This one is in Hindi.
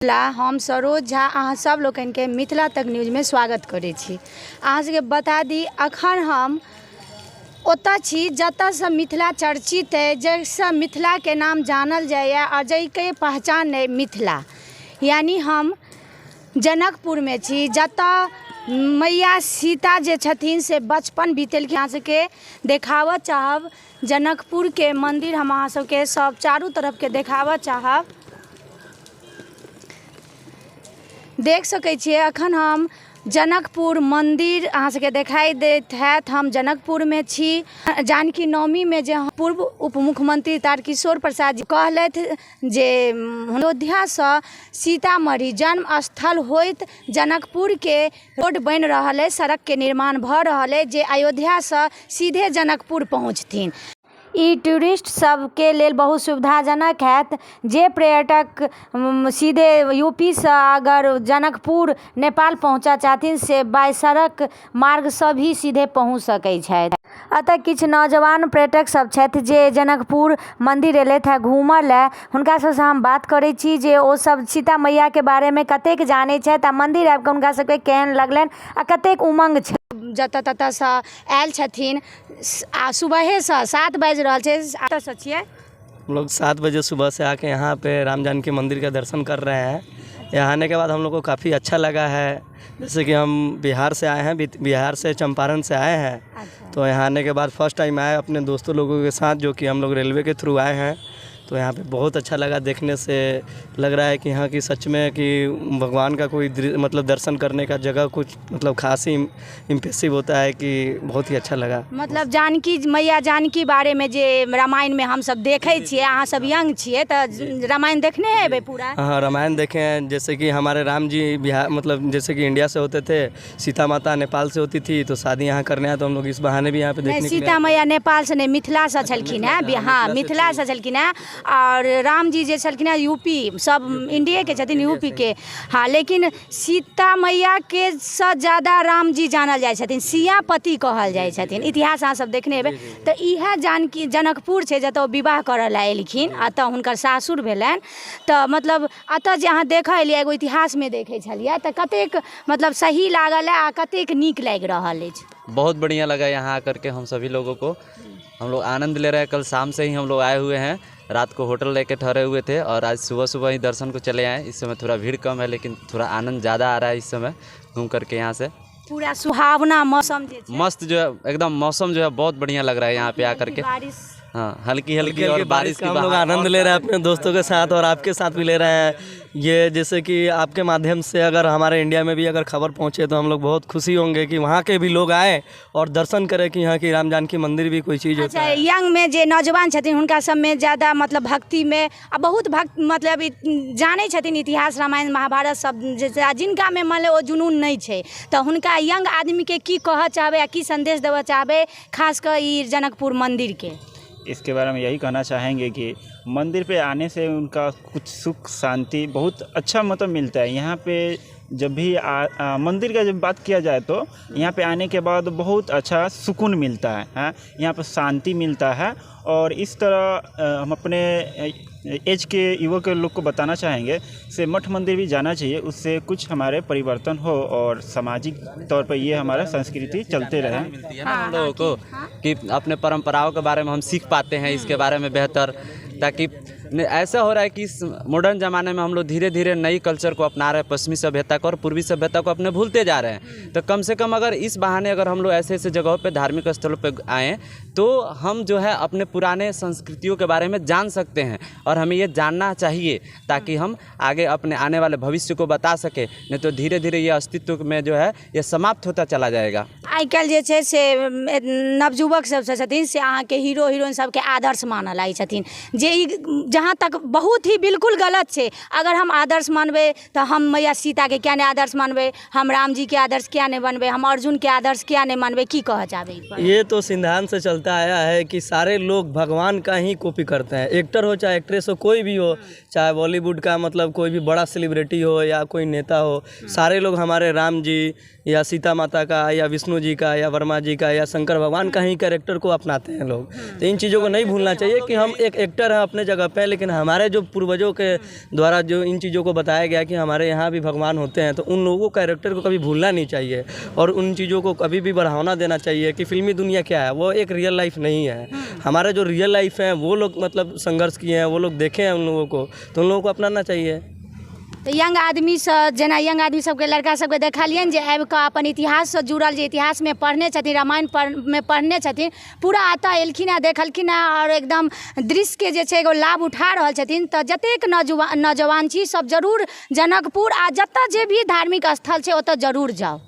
हम सरोज झा अहाँ सब लोगन के मिथिला तक न्यूज में स्वागत करे छी। अहाँ सबके बता दी अखन हम ओता छी जतऽ से मिथिला चर्चित है, जैसे मिथिला के नाम जानल जाए और जैके पहचान है मिथिला, यानी हम जनकपुर में छी जतऽ मैया सीता जे छथिन से बचपन बीतेलखिन। अहाँ सबके देखावऽ चाहब जनकपुर के मंदिर, हम अहाँ सबके सब चारू तरफ के देखावऽ चाहब। देख सकै छियै अखन हम जनकपुर मंदिर अहाँ सबके दिखाई देत हैत। हम जनकपुर में छी। जानकी नवमी में जे पूर्व उप मुख्यमंत्री तारकिशोर प्रसाद जी कहलथि जे अयोध्या से सीतामढ़ी जन्म स्थल होइत जनकपुर के रोड बन रहा है, सड़क के निर्माण भ रहा है जे अयोध्या से सीधे जनकपुर पहुँचथिन। ई टूरिस्ट सबके लेल बहुत सुविधाजनक हैत। जे पर्यटक सीधे यूपी से अगर जनकपुर नेपाल पहुँचा चाहथिन से बाय सड़क मार्ग से भी सीधे पहुँच सकै छथि। अतः किछु नौजवान पर्यटक सब छथि जे जनकपुर मंदिर एलथि है घूमऽ ले। हुनका सबसँ हम बात करै छी जे ओ सब सीता मैया के बारे में कतेक जानै छथि आ मंदिर आबि कऽ हुनका सबके केहन लगलनि आ कतेक उमंग छै। जतऽ ततऽ से आयल छथिन आ सुबहे से 7 बज रहल छै। आतऽ से छियै हम लोग 7 बजे सुबह से आके यहाँ पे राम जानकी मंदिर का दर्शन कर रहे हैं। यहाँ आने के बाद हम लोग को काफ़ी अच्छा लगा है। जैसे कि हम बिहार से आए हैं, बिहार से चंपारण से आए हैं। अच्छा। तो यहाँ आने के बाद फर्स्ट टाइम आए अपने दोस्तों लोगों के साथ, जो कि हम लोग रेलवे के थ्रू आए हैं। तो यहाँ पे बहुत अच्छा लगा, देखने से लग रहा है कि यहाँ की सच में कि भगवान का कोई मतलब दर्शन करने का जगह कुछ मतलब खास ही इम्प्रेसिव होता है कि बहुत ही अच्छा लगा। मतलब जानकी मैया जानकी बारे में जे रामायण में हम सब देखे छिए, अहाँ सब यंग छिए तो रामायण देखने हेबै पूरा? हाँ, रामायण देखे हैं। जैसे कि हमारे राम जी बिहार मतलब जैसे कि इंडिया से होते थे, सीता माता नेपाल से होती थी, तो शादी यहाँ करने आए तो हम लोग इस बहाने भी यहाँ पे देखने सीता मैया नेपाल से नहीं मिथिला से छलखिन है। हाँ, मिथिला से छलखिन है और राम जी जे छलखिन है यूपी, सब इंडिया के छथिन, यूपी के। हाँ, लेकिन सीता मैया के से ज्यादा राम जी जानल जाय छथिन, सियापति कहल जाय छथिन। इतिहास अहाँ सब देखने हेबै। तो इएह जानकी जनकपुर छै जतऽ विवाह करऽ ला एलखिन, अतऽ हुनकर सासुर भेलनि। तो मतलब अतऽ जे अहाँ देखऽ एलियै एगो इतिहास में देखै छलियै तऽ कतेक मतलब सही लागल है आ कतेक नीक लागि रहल अछि। बहुत बढ़िया लगा यहाँ आकर के हम सभी लोगों को। हम लोग आनंद ले रहे हैं। कल शाम से ही हम लोग आए हुए हैं, रात को होटल लेके ठहरे हुए थे और आज सुबह सुबह ही दर्शन को चले आए। इस समय थोड़ा भीड़ कम है लेकिन थोड़ा आनंद ज़्यादा आ रहा है इस समय घूम करके यहाँ से। पूरा सुहावना मौसम मस्त जो है एकदम मौसम जो है बहुत बढ़िया लग रहा है यहाँ पे आकर के। हाँ, हल्की हल्की और बारिश की हम लोग आनंद ले रहे हैं अपने दोस्तों के साथ और आपके साथ भी ले रहे हैं। ये जैसे कि आपके माध्यम से अगर हमारे इंडिया में भी अगर खबर पहुंचे तो हम लोग बहुत खुशी होंगे कि वहाँ के भी लोग आए और दर्शन करें कि यहाँ की राम जानकी मंदिर भी कोई चीज़ होता है। यंग में जे नौजवान छथिन हुनका सब में ज़्यादा मतलब भक्ति में आ बहुत भक्त मतलब जाने छथिन इतिहास रामायण महाभारत सब, जैसे जिनका में मान लो ओ जुनून नहीं छै तो हुनका यंग आदमी के की कहऽ चाहबै, की संदेश देवऽ चाहबै खास कर ई जनकपुर मंदिर के? इसके बारे में यही कहना चाहेंगे कि मंदिर पे आने से उनका कुछ सुख शांति बहुत अच्छा मतलब मिलता है। यहाँ पे जब भी मंदिर का जब बात किया जाए तो यहाँ पे आने के बाद बहुत अच्छा सुकून मिलता है। यहाँ पे शांति मिलता है और इस तरह हम अपने एज के युवक लोग को बताना चाहेंगे से मठ मंदिर भी जाना चाहिए, उससे कुछ हमारे परिवर्तन हो और सामाजिक तौर पर ये हमारा संस्कृति चलते रहे। मिलती है ना हम लोगों को कि अपने परंपराओं के बारे में हम सीख पाते हैं इसके बारे में बेहतर, ताकि ऐसा हो रहा है कि इस मॉडर्न ज़माने में हम लोग धीरे धीरे नई कल्चर को अपना रहे हैं, पश्चिमी सभ्यता को और पूर्वी सभ्यता को अपने भूलते जा रहे हैं। तो कम से कम अगर इस बहाने अगर हम लोग ऐसे ऐसे जगहों पे धार्मिक स्थलों पे आएँ तो हम जो है अपने पुराने संस्कृतियों के बारे में जान सकते हैं और हमें ये जानना चाहिए ताकि हम आगे अपने आने वाले भविष्य को बता सकें। नहीं तो धीरे धीरे ये अस्तित्व में जो है ये समाप्त होता चला जाएगा। आइ काल्हि जे छै से नवयुवक सब छथिन से अहाँ के हीरो हीरोइन सबके आदर्श मानऽ लागै छथिन, जे जहाँ तक बहुत ही बिल्कुल गलत है। अगर हम आदर्श मानबे तो हम मैया सीता के क्या नहीं आदर्श मानबे, हम राम जी के आदर्श क्या नहीं मानबे, हम अर्जुन के आदर्श क्या नहीं मानबे, की कह चाहबे? ये तो सिद्धांत से चलते चलता आया है कि सारे लोग भगवान का ही कॉपी करते हैं, एक्टर हो चाहे एक्ट्रेस हो, कोई भी हो, चाहे बॉलीवुड का मतलब कोई भी बड़ा सेलिब्रिटी हो या कोई नेता हो, सारे लोग हमारे राम जी या सीता माता का या विष्णु जी का या वर्मा जी का या शंकर भगवान का ही कैरेक्टर को अपनाते हैं लोग। तो इन चीज़ों को नहीं भूलना चाहिए कि हम एक एक्टर हैं अपने जगह पे, लेकिन हमारे जो पूर्वजों के द्वारा जो इन चीज़ों को बताया गया कि हमारे यहाँ भी भगवान होते हैं, तो उन लोगों का कैरेक्टर को कभी भूलना नहीं चाहिए और उन चीज़ों को कभी भी बढ़ावा देना चाहिए कि फिल्मी दुनिया क्या है, वो एक रियल लाइफ नहीं है। हमारा जो रियल लाइफ है वो लोग मतलब संघर्ष किए हैं, वो लोग देखे हैं उन लोगों को, तो उन लोगों को अपनाना चाहिए। तो यंग आदमी सब जेना यंग आदमी सबके लड़का सबके देखलियन जे आबि कऽ अपन इतिहास से जुड़ल, जे इतिहास में पढ़ने छथिन, रामायण में पढ़ने छथिन, पूरा आता एलखिन आ देखलखिन और एकदम दृश्य के जे छै एगो लाभ उठा रहल छथिन। तो जतेक नौजवान छी सब जरूर जनकपुर आ जतऽ जे भी धार्मिक स्थल छै ओतऽ जरूर जाओ।